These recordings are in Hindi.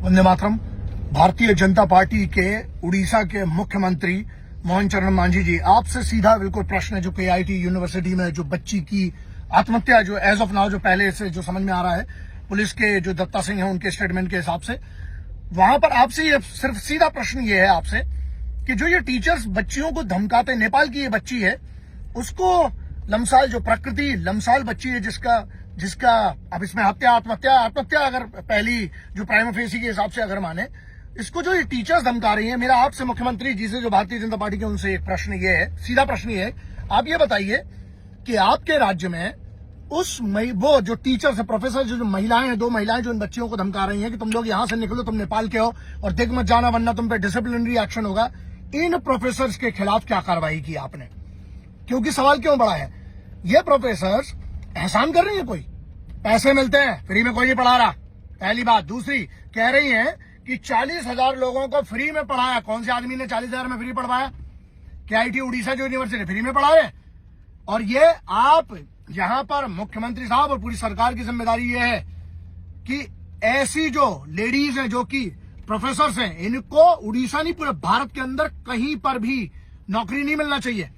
वंदे मातरम। भारतीय जनता पार्टी के उड़ीसा के मुख्यमंत्री मोहन चरण मांझी जी, आपसे सीधा बिल्कुल प्रश्न है। जो केआईटी यूनिवर्सिटी में जो बच्ची की आत्महत्या, जो एज ऑफ नाउ जो पहले से जो समझ में आ रहा है, पुलिस के जो दत्ता सिंह है उनके स्टेटमेंट के हिसाब से, वहां पर आपसे ये सिर्फ सीधा प्रश्न ये है आपसे कि जो ये टीचर्स बच्चियों को धमकाते, नेपाल की ये बच्ची है, उसको लमसाल जो प्रकृति लमसाल बच्ची है जिसका अब इसमें आत्महत्या अगर पहली जो प्राइमा फेसी के हिसाब से अगर माने, इसको जो ये टीचर्स धमका रही है, मेरा आपसे मुख्यमंत्री जी से जो भारतीय जनता पार्टी के उनसे एक प्रश्न ये है, सीधा प्रश्न ये है, आप ये बताइए कि आपके राज्य में वो जो टीचर्स है, प्रोफेसर, जो महिलाएं हैं, 2 महिलाएं जो इन बच्चियों को धमका रही हैं कि तुम लोग यहां से निकलो, तुम नेपाल के हो और दिख मत जाना वरना तुम पे डिसिप्लिनरी एक्शन होगा, इन प्रोफेसर्स के खिलाफ क्या कार्रवाई की आपने? क्योंकि सवाल क्यों बड़ा है, ये प्रोफेसर्स एहसान कर रही है, कोई पैसे मिलते हैं, फ्री में कोई नहीं पढ़ा रहा, पहली बात। दूसरी, कह रही है कि 40,000 लोगों को फ्री में पढ़ाया। कौन से आदमी ने 40,000 में फ्री पढ़वाया? केआईटी उड़ीसा जो यूनिवर्सिटी फ्री में पढ़ाए। और ये आप यहां पर मुख्यमंत्री साहब और पूरी सरकार की जिम्मेदारी ये है कि ऐसी जो लेडीज हैं, जो कि प्रोफेसर्स हैं, इनको उड़ीसा नहीं पूरे भारत के अंदर कहीं पर भी नौकरी नहीं मिलना चाहिए।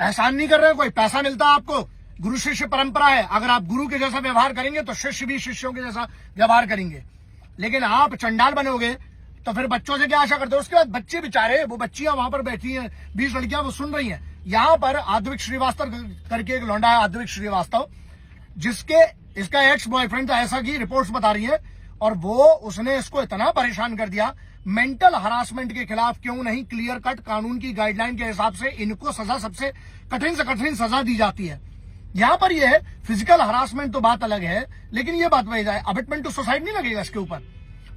एहसान नहीं कर रहे हैं, कोई पैसा मिलता है आपको। गुरु शिष्य परंपरा है, अगर आप गुरु के जैसा व्यवहार करेंगे तो शिष्य भी शिष्यों के जैसा व्यवहार करेंगे। लेकिन आप चंडाल बनोगे तो फिर बच्चों से क्या आशा करते हो? उसके बाद बच्चे बेचारे, वो बच्चियां वहां पर बैठी हैं, 20 लड़कियां, वो सुन रही हैं। यहां पर आद्विक श्रीवास्तव करके एक लौंडा है, आद्विक श्रीवास्तव, इसका एक्स बॉयफ्रेंड था, ऐसा की रिपोर्ट्स बता रही है। और उसने इसको इतना परेशान कर दिया, मेंटल हरासमेंट के खिलाफ क्यों नहीं क्लियर कट कानून की गाइडलाइन के हिसाब से इनको सजा, सबसे कठिन से कठिन सजा दी जाती है। यहां पर यह है फिजिकल हरासमेंट तो बात अलग है, लेकिन यह बात वही जाए, अबिटमेंट टू सुसाइड नहीं लगेगा इसके ऊपर।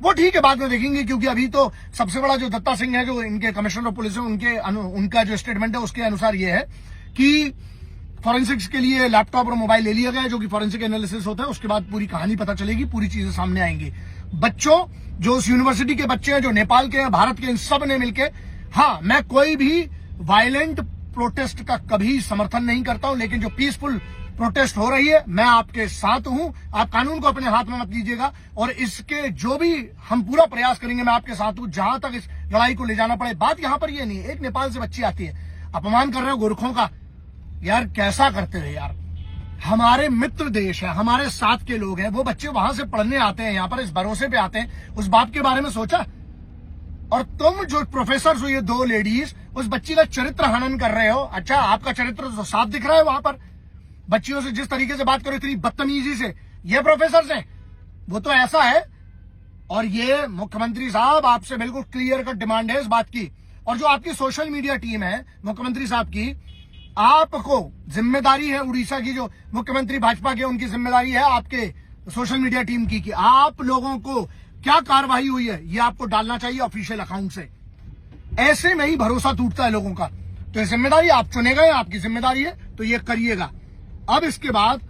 वो ठीक है, बाद में देखेंगे, क्योंकि अभी तो सबसे बड़ा जो दत्ता सिंह है, जो इनके कमिश्नर ऑफ पुलिस है, उनका जो स्टेटमेंट है उसके अनुसार यह है कि फॉरेंसिक्स के लिए लैपटॉप और मोबाइल ले लिया गया है, जो कि फॉरेंसिक एनालिसिस होता है, उसके बाद पूरी कहानी पता चलेगी, पूरी चीजें सामने आएंगी। बच्चों, जो उस यूनिवर्सिटी के बच्चे हैं, जो नेपाल के हैं, भारत के, इन सब ने मिलकर, हाँ, मैं कोई भी वायलेंट प्रोटेस्ट का कभी समर्थन नहीं करता हूं, लेकिन जो पीसफुल प्रोटेस्ट हो रही है, मैं आपके साथ हूं। आप कानून को अपने हाथ में मत लीजिएगा, और इसके जो भी हम पूरा प्रयास करेंगे, मैं आपके साथ हूं, जहां तक इस लड़ाई को ले जाना पड़े। बात यहां पर ये नहीं है, एक नेपाल से बच्ची आती है, अपमान कर रहे हो गोरखों का, यार कैसा करते रहे यार। हमारे मित्र देश है, हमारे साथ के लोग हैं, वो बच्चे वहां से पढ़ने आते हैं, यहां पर इस भरोसे पे आते हैं, उस बाप के बारे में सोचा? और तुम जो प्रोफेसर हो, ये 2 लेडीज, उस बच्ची का चरित्र हनन कर रहे हो। अच्छा, आपका चरित्र तो साफ दिख रहा है वहां पर, बच्चियों से जिस तरीके से बात करो, इतनी बदतमीजी से, ये प्रोफेसर हैं, वो तो ऐसा है। और ये मुख्यमंत्री साहब, आपसे बिल्कुल क्लियर कट डिमांड है इस बात की। और जो आपकी सोशल मीडिया टीम है मुख्यमंत्री साहब की, आपको जिम्मेदारी है, उड़ीसा की जो मुख्यमंत्री भाजपा के, उनकी जिम्मेदारी है आपके सोशल मीडिया टीम की कि आप लोगों को क्या कार्रवाई हुई है, ये आपको डालना चाहिए ऑफिशियल अकाउंट से। ऐसे में ही भरोसा टूटता है लोगों का। तो ये जिम्मेदारी आप चुने गए, आपकी जिम्मेदारी है, तो ये करिएगा। अब इसके बाद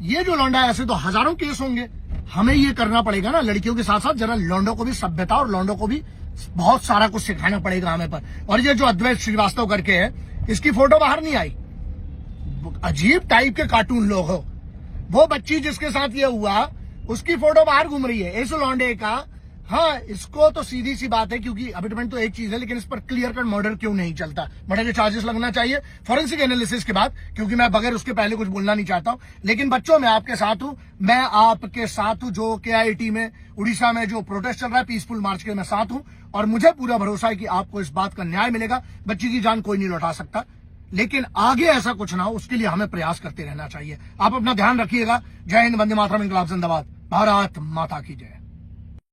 ये जो लौंडा, ऐसे तो हजारों केस होंगे, हमें ये करना पड़ेगा ना, लड़कियों के साथ साथ जरा लौंडों को भी सभ्यता और लौंडों को भी बहुत सारा कुछ सिखाना पड़ेगा हमें पर। और ये जो अद्वैत श्रीवास्तव करके है, इसकी फोटो बाहर नहीं आई, अजीब टाइप के कार्टून लोग हो। वो बच्ची जिसके साथ ये हुआ, उसकी फोटो बाहर घूम रही है, इस लौंडे का। हाँ, इसको तो सीधी सी बात है, क्योंकि अबिटमेंट तो एक चीज है, लेकिन इस पर क्लियर कट मर्डर क्यों नहीं चलता? मर्डर के चार्जेस लगना चाहिए फॉरेंसिक एनालिसिस के बाद, क्योंकि मैं बगैर उसके पहले कुछ बोलना नहीं चाहता हूं। लेकिन बच्चों, मैं आपके साथ हूं, मैं आपके साथ हूं। जो केआईटी में उड़ीसा में जो प्रोटेस्ट चल रहा है, पीसफुल मार्च के, मैं साथ हूं। और मुझे पूरा भरोसा है कि आपको इस बात का न्याय मिलेगा। बच्ची की जान कोई नहीं लौटा सकता, लेकिन आगे ऐसा कुछ ना हो, उसके लिए हमें प्रयास करते रहना चाहिए। आप अपना ध्यान रखिएगा। जय हिंद, वंदे मातरम, इनकलाब जिंदाबाद, भारत माता की जय।